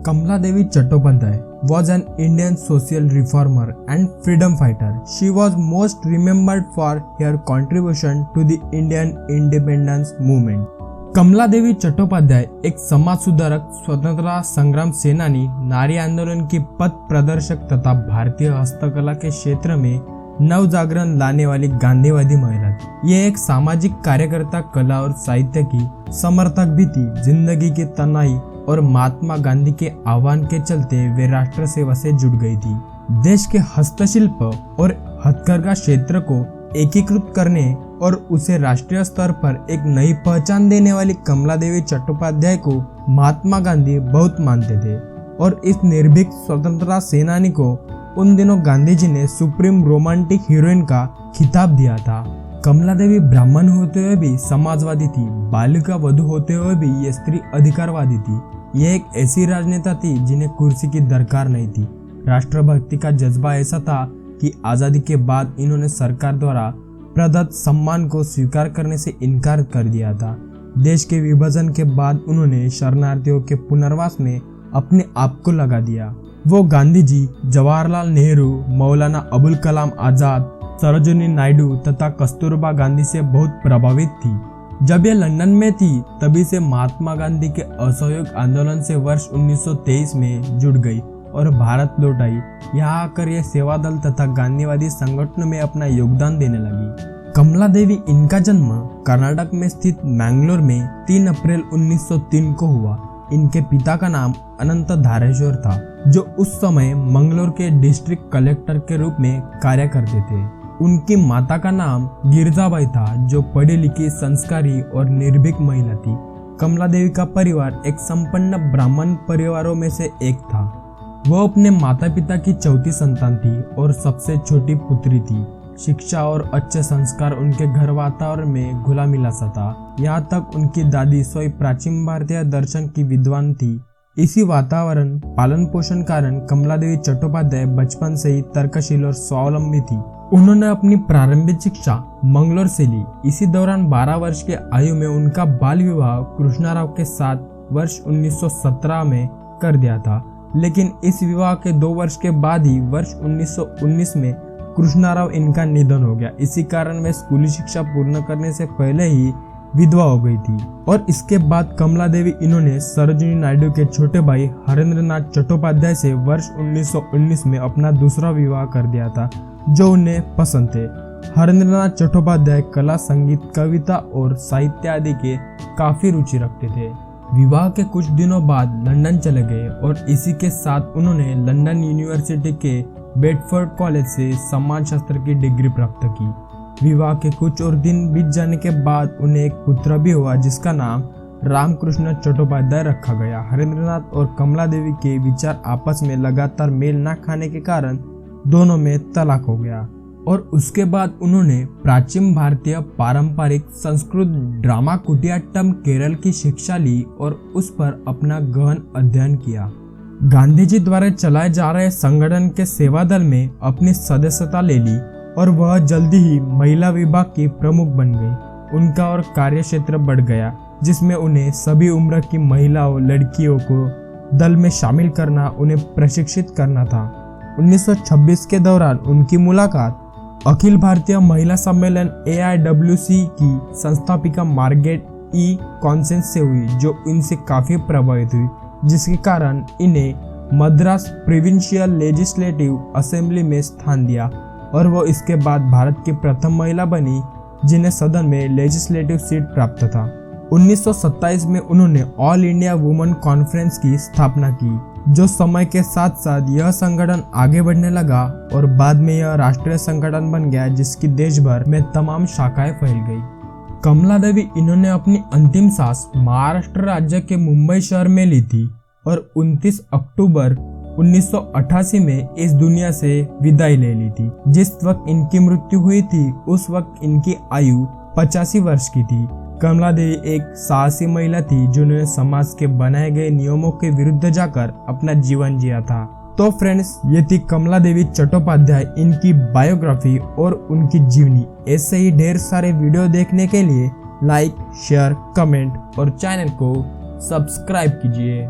Kamala Devi Chattopadhyay was an Indian social reformer and freedom fighter. She was most remembered for her contribution to the Indian independence movement. कमला देवी चट्टोपाध्याय एक समाज सुधारक, स्वतंत्रता संग्राम सेनानी, नारी आंदोलन की पथ प्रदर्शक तथा भारतीय हस्तकला के क्षेत्र में नव जागरण लाने वाली गांधीवादी महिला थी। ये एक सामाजिक कार्यकर्ता, कला और साहित्य की समर्थक भी थी। जिंदगी की तन्हाई और महात्मा गांधी के आह्वान के चलते वे राष्ट्र सेवा से जुड़ गई थी। देश के हस्तशिल्प और हथकरघा क्षेत्र को एकीकृत करने और उसे राष्ट्रीय स्तर पर एक नई पहचान देने वाली कमला देवी चट्टोपाध्याय को महात्मा गांधी बहुत मानते थे और इस निर्भीक स्वतंत्रता सेनानी को उन दिनों गांधी जी ने सुप्रीम रोमांटिक हीरोइन का खिताब दिया था। कमला देवी ब्राह्मण होते हुए भी समाजवादी थी। बालिका वधु होते हुए भी ये स्त्री अधिकारवादी थी। ये एक ऐसी राजनेता थी जिन्हें कुर्सी की दरकार नहीं थी। राष्ट्रभक्ति का जज्बा ऐसा था कि आजादी के बाद इन्होंने सरकार द्वारा प्रदत्त सम्मान को स्वीकार करने से इनकार कर दिया था। देश के विभाजन के बाद उन्होंने शरणार्थियों के पुनर्वास में अपने आप को लगा दिया। वो गांधी जी, जवाहरलाल नेहरू, मौलाना अबुल कलाम आजाद, सरोजिनी नायडू तथा कस्तूरबा गांधी से बहुत प्रभावित थी। जब ये लंदन में थी तभी से महात्मा गांधी के असहयोग आंदोलन से वर्ष 1923 में जुड़ गई और भारत लौट आई। यहाँ आकर ये सेवा दल तथा गांधीवादी संगठनों में अपना योगदान देने लगी। कमला देवी, इनका जन्म कर्नाटक में स्थित मैंगलोर में 3 अप्रैल 1903 को हुआ। इनके पिता का नाम अनंत धारेश्वर था, जो उस समय मंगलोर के डिस्ट्रिक्ट कलेक्टर के रूप में कार्य करते थे। उनकी माता का नाम गिरजाबाई था, जो पढ़ी लिखी, संस्कारी और निर्भीक महिला थी। कमला देवी का परिवार एक संपन्न ब्राह्मण परिवारों में से एक था। वो अपने माता पिता की चौथी संतान थी और सबसे छोटी पुत्री थी। शिक्षा और अच्छे संस्कार उनके घर वातावरण में घुला मिला सा था। यहाँ तक उनकी दादी स्वयं प्राचीन भारतीय दर्शन की विद्वान थी। इसी वातावरण, पालन पोषण कारण कमला देवी चट्टोपाध्याय बचपन से ही तर्कशील और स्वावलंबी थी। उन्होंने अपनी प्रारंभिक शिक्षा मंगलोर से ली। इसी दौरान 12 वर्ष के आयु में उनका बाल विवाह कृष्णाराव के साथ वर्ष 1917 में कर दिया था। लेकिन इस विवाह के 2 वर्ष के बाद ही वर्ष 1919 में कृष्णाराव इनका निधन हो गया। इसी कारण वे स्कूली शिक्षा पूर्ण करने से पहले ही विधवा हो गई थी। और इसके बाद कमला देवी, इन्होंने सरोजिनी नायडू के छोटे भाई हरेंद्रनाथ चट्टोपाध्याय से वर्ष 1919 में अपना दूसरा विवाह कर दिया था, जो उन्हें पसंद थे। हरेंद्रनाथ चट्टोपाध्याय कला, संगीत, कविता और साहित्य आदि के काफी रुचि रखते थे। विवाह के कुछ दिनों बाद लंदन चले गए और इसी के साथ उन्होंने लंदन यूनिवर्सिटी के बेडफोर्ड कॉलेज से समाजशास्त्र की डिग्री प्राप्त की। विवाह के कुछ और दिन बीत जाने के बाद उन्हें एक पुत्र भी हुआ, जिसका नाम रामकृष्ण चट्टोपाध्याय रखा गया। हरेंद्रनाथ और कमला देवी के विचार आपस में लगातार मेल न खाने के कारण दोनों में तलाक हो गया और उसके बाद उन्होंने प्राचीन भारतीय पारंपरिक संस्कृत ड्रामा कुटियाट्टम केरल की शिक्षा ली और उस पर अपना गहन अध्ययन किया। गांधी जी द्वारा चलाए जा रहे संगठन के सेवा दल में अपनी सदस्यता ले ली और वह जल्दी ही महिला विभाग की प्रमुख बन गई। उनका और कार्य क्षेत्र बढ़ गया, जिसमें उन्हें सभी उम्र की महिलाओं, लड़कियों को दल में शामिल करना, उन्हें प्रशिक्षित करना था। 1926 के दौरान उनकी मुलाकात अखिल भारतीय महिला सम्मेलन AIWC की संस्थापिका मार्गरेट E. कॉन्सेंस से हुई, जो इनसे काफी प्रभावित हुई, जिसके कारण इन्हें मद्रास प्रोविंशियल लेजिस्लेटिव असेंबली में स्थान दिया और वो इसके बाद भारत की प्रथम महिला बनी जिन्हें सदन में लेजिस्लेटिव सीट प्राप्त था। 1927 में उन्होंने ऑल इंडिया वुमेन कॉन्फ्रेंस की स्थापना की, जो समय के साथ साथ यह संगठन आगे बढ़ने लगा और बाद में यह राष्ट्रीय संगठन बन गया, जिसकी देश भर में तमाम शाखाएं फैल गई। कमला देवी, इन्होंने अपनी अंतिम सांस महाराष्ट्र राज्य के मुंबई शहर में ली थी और 29 अक्टूबर 1988 में इस दुनिया से विदाई ले ली थी। जिस वक्त इनकी मृत्यु हुई थी उस वक्त इनकी आयु 85 वर्ष की थी। कमला देवी एक साहसी महिला थी, जिन्होंने समाज के बनाए गए नियमों के विरुद्ध जाकर अपना जीवन जिया था। तो फ्रेंड्स, ये थी कमला देवी चट्टोपाध्याय, इनकी बायोग्राफी और उनकी जीवनी। ऐसे ही ढेर सारे वीडियो देखने के लिए लाइक, शेयर, कमेंट और चैनल को सब्सक्राइब कीजिए।